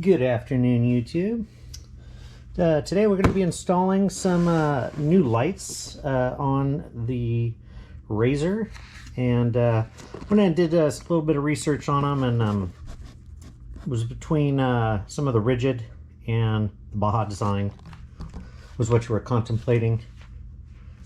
Good afternoon, YouTube. Today we're going to be installing some new lights on the RZR, and when I did a little bit of research on them, and was between some of the rigid and the Baja design was what you were contemplating.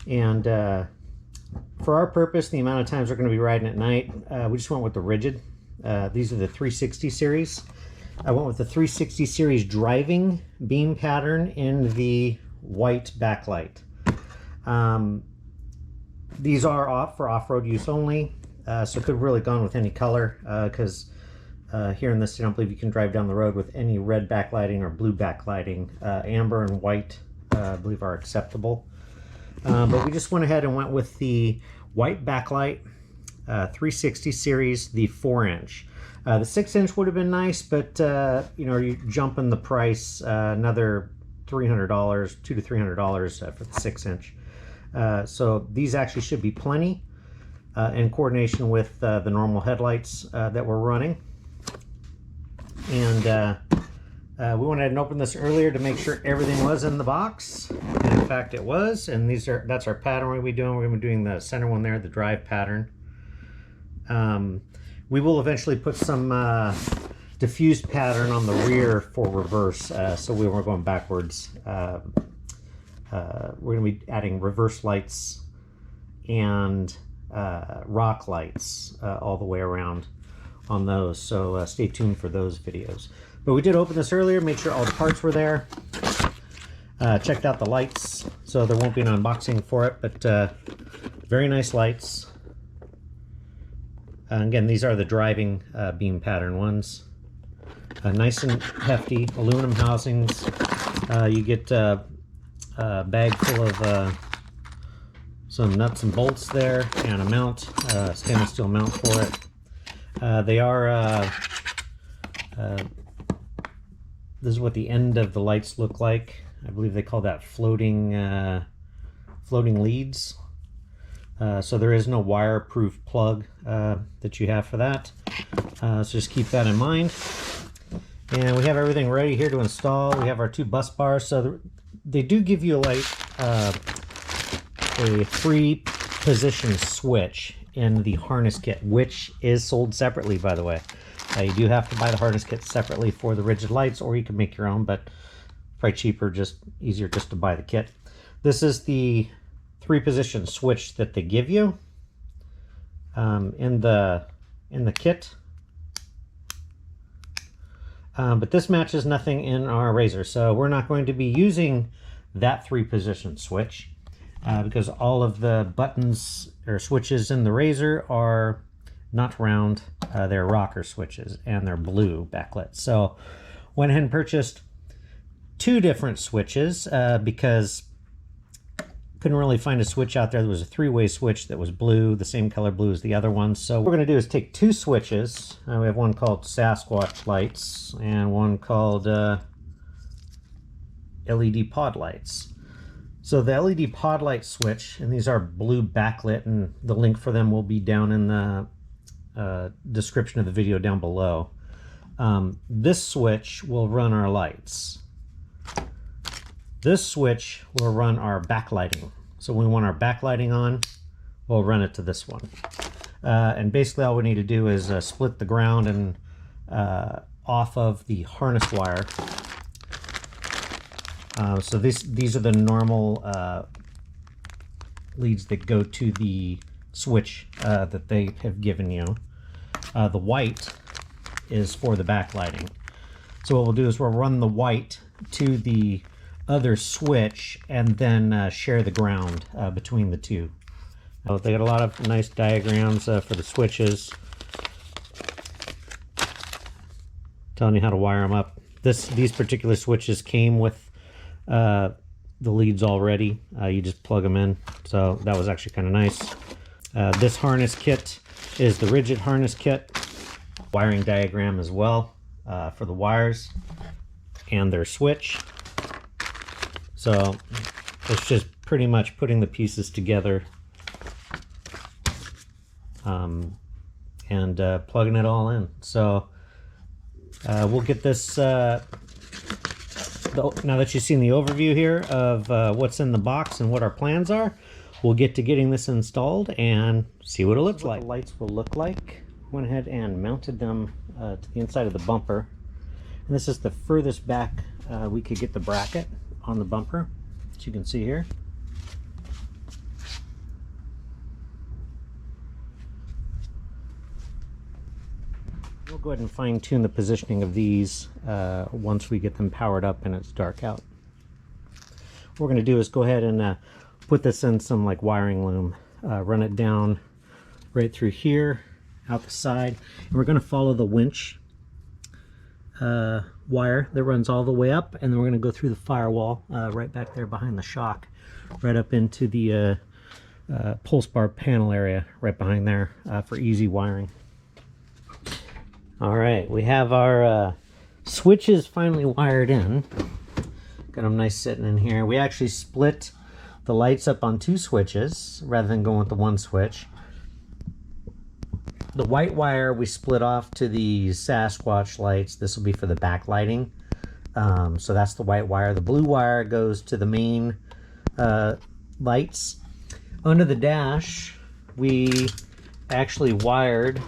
And for our purpose, the amount of times we're going to be riding at night, we just went with the rigid. These are the 360 series. I went with the 360 series driving beam pattern in the white backlight. These are off for off-road use only, so could have really gone with any color, because here in this, I don't believe you can drive down the road with any red backlighting or blue backlighting. Amber and white, I believe, are acceptable. But we just went ahead and went with the white backlight 360 series, the 4-inch. The 6-inch would have been nice, but you know, you're jumping the price another $300, $200 to $300 for the 6-inch. So these actually should be plenty in coordination with the normal headlights that we're running. And we went ahead and opened this earlier to make sure everything was in the box, and in fact it was. And that's our pattern we're going to be doing. We're going to be doing the center one there, the drive pattern. We will eventually put some diffused pattern on the rear for reverse, so we were going backwards. We're going to be adding reverse lights and rock lights all the way around on those, so stay tuned for those videos. But we did open this earlier, made sure all the parts were there, checked out the lights, so there won't be an unboxing for it, but very nice lights. Again, these are the driving beam pattern ones. Nice and hefty aluminum housings. You get a bag full of some nuts and bolts there, and a mount, stainless steel mount for it. They are, this is what the end of the lights look like. I believe they call that floating leads. So there is no wire-proof plug that you have for that. So just keep that in mind. And we have everything ready here to install. We have our 2 bus bars. So they do give you like a 3-position switch in the harness kit, which is sold separately, by the way. You do have to buy the harness kit separately for the rigid lights, or you can make your own, but probably cheaper, just easier just to buy the kit. This is the 3-position switch that they give you in the kit, but this matches nothing in our RZR, so we're not going to be using that 3-position switch because all of the buttons or switches in the RZR are not round. They're rocker switches, and they're blue backlit. So went ahead and purchased 2 different switches because couldn't really find a switch out there. There was a 3-way switch that was blue, the same color blue as the other one. So what we're going to do is take 2 switches. We have one called Sasquatch lights and one called LED pod lights. So the LED pod light switch, and these are blue backlit, and the link for them will be down in the description of the video down below. This switch will run our lights. This switch will run our backlighting. So when we want our backlighting on, we'll run it to this one. And basically all we need to do is split the ground and off of the harness wire. So these are the normal leads that go to the switch that they have given you. The white is for the backlighting. So what we'll do is we'll run the white to the other switch and then share the ground between the 2. They got a lot of nice diagrams for the switches, telling you how to wire them up. These particular switches came with the leads already. You just plug them in, so that was actually kind of nice. This harness kit is the rigid harness kit. Wiring diagram as well for the wires and their switch. So it's just pretty much putting the pieces together and plugging it all in. So We'll get this, now that you've seen the overview here of what's in the box and what our plans are, we'll get to getting this installed and see what it looks like. The lights will look like. Went ahead and mounted them to the inside of the bumper. And this is the furthest back we could get the bracket on the bumper, as you can see here. We'll go ahead and fine tune the positioning of these once we get them powered up and it's dark out. What we're going to do is go ahead and put this in some like wiring loom, run it down right through here, out the side, and we're going to follow the winch wire that runs all the way up, and then we're going to go through the firewall right back there behind the shock, right up into the pulse bar panel area right behind there for easy wiring. All right, we have our switches finally wired in. Got them nice sitting in here. We actually split the lights up on 2 switches rather than going with the 1 switch. The white wire we split off to the Sasquatch lights. This will be for the backlighting. So that's the white wire. The blue wire goes to the main lights. Under the dash, we actually wired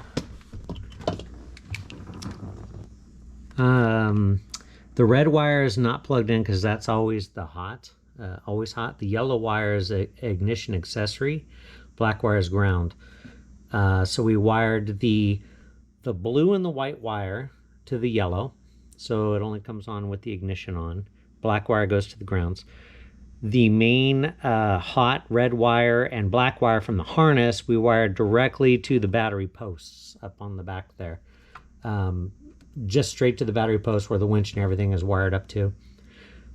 the red wire is not plugged in because that's always the always hot. The yellow wire is an ignition accessory. Black wire is ground. So we wired the blue and the white wire to the yellow, so it only comes on with the ignition on. Black wire goes to the grounds. The main hot red wire and black wire from the harness we wired directly to the battery posts up on the back there. Just straight to the battery post where the winch and everything is wired up to.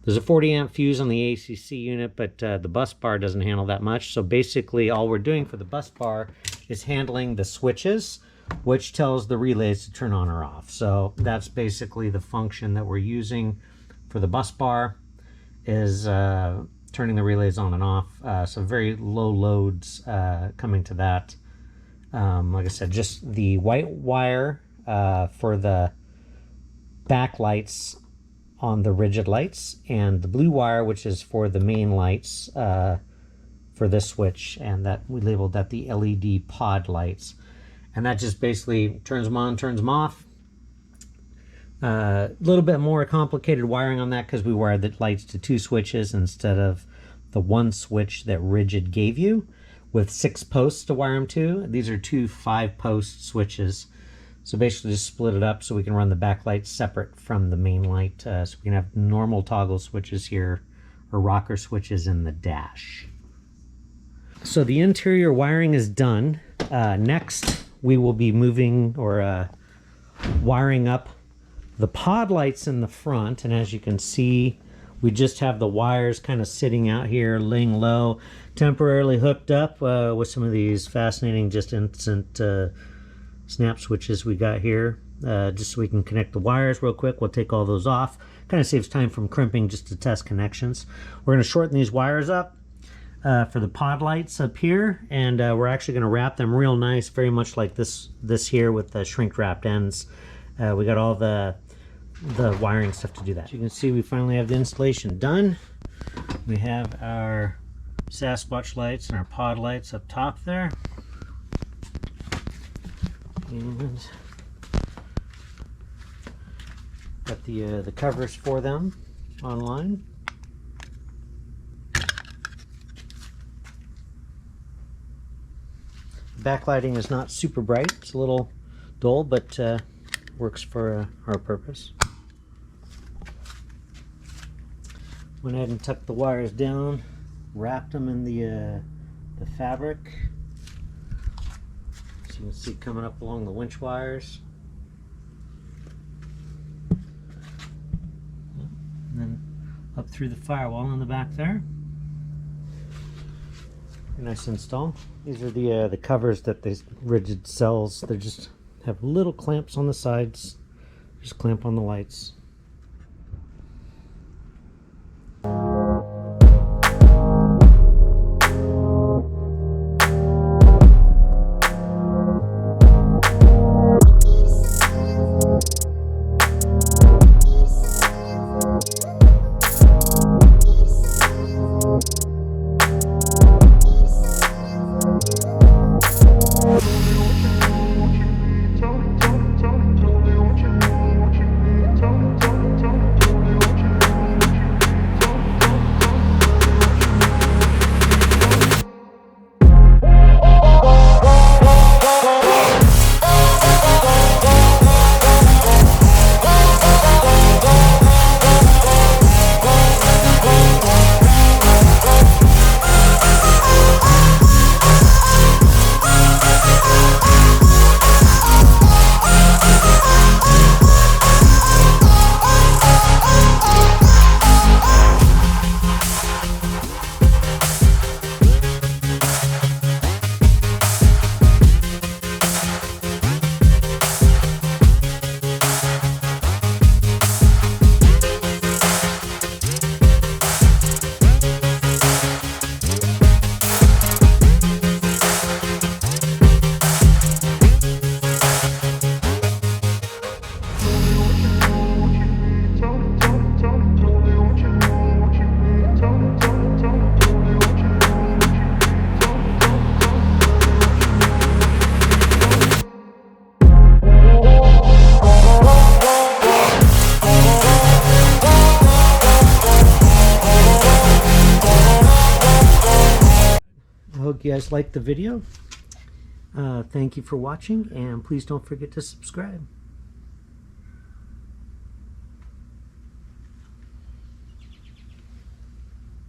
There's a 40 amp fuse on the ACC unit, but the bus bar doesn't handle that much. So basically all we're doing for the bus bar is handling the switches, which tells the relays to turn on or off. So that's basically the function that we're using for the bus bar, is turning the relays on and off. So very low loads coming to that. Like I said, just the white wire for the backlights on the rigid lights, and the blue wire, which is for the main lights for this switch, and that we labeled that the LED pod lights. And that just basically turns them on, turns them off. A little bit more complicated wiring on that because we wired the lights to 2 switches instead of the 1 switch that Rigid gave you with 6 posts to wire them to. These are 2 5-post switches. So basically just split it up so we can run the backlight separate from the main light. So we can have normal toggle switches here, or rocker switches in the dash. So the interior wiring is done. Next we will be moving or wiring up the pod lights in the front. And as you can see, we just have the wires kind of sitting out here, laying low, temporarily hooked up with some of these fascinating just instant snap switches we got here, just so we can connect the wires real quick. We'll take all those off. Kind of saves time from crimping just to test connections. We're going to shorten these wires up for the pod lights up here, and we're actually going to wrap them real nice, very much like this here with the shrink wrapped ends. We got all the wiring stuff to do that. As you can see, we finally have the installation done. We have our Sasquatch lights and our pod lights up top there. And got the covers for them online. Backlighting is not super bright. It's a little dull, but works for our purpose. Went ahead and tucked the wires down, wrapped them in the fabric. So you can see coming up along the winch wires. And then up through the firewall in the back there. Nice install. These are the covers that the Rigid sells. They just have little clamps on the sides. Just clamp on the lights. hope you guys liked the video. Thank you for watching, and please don't forget to subscribe.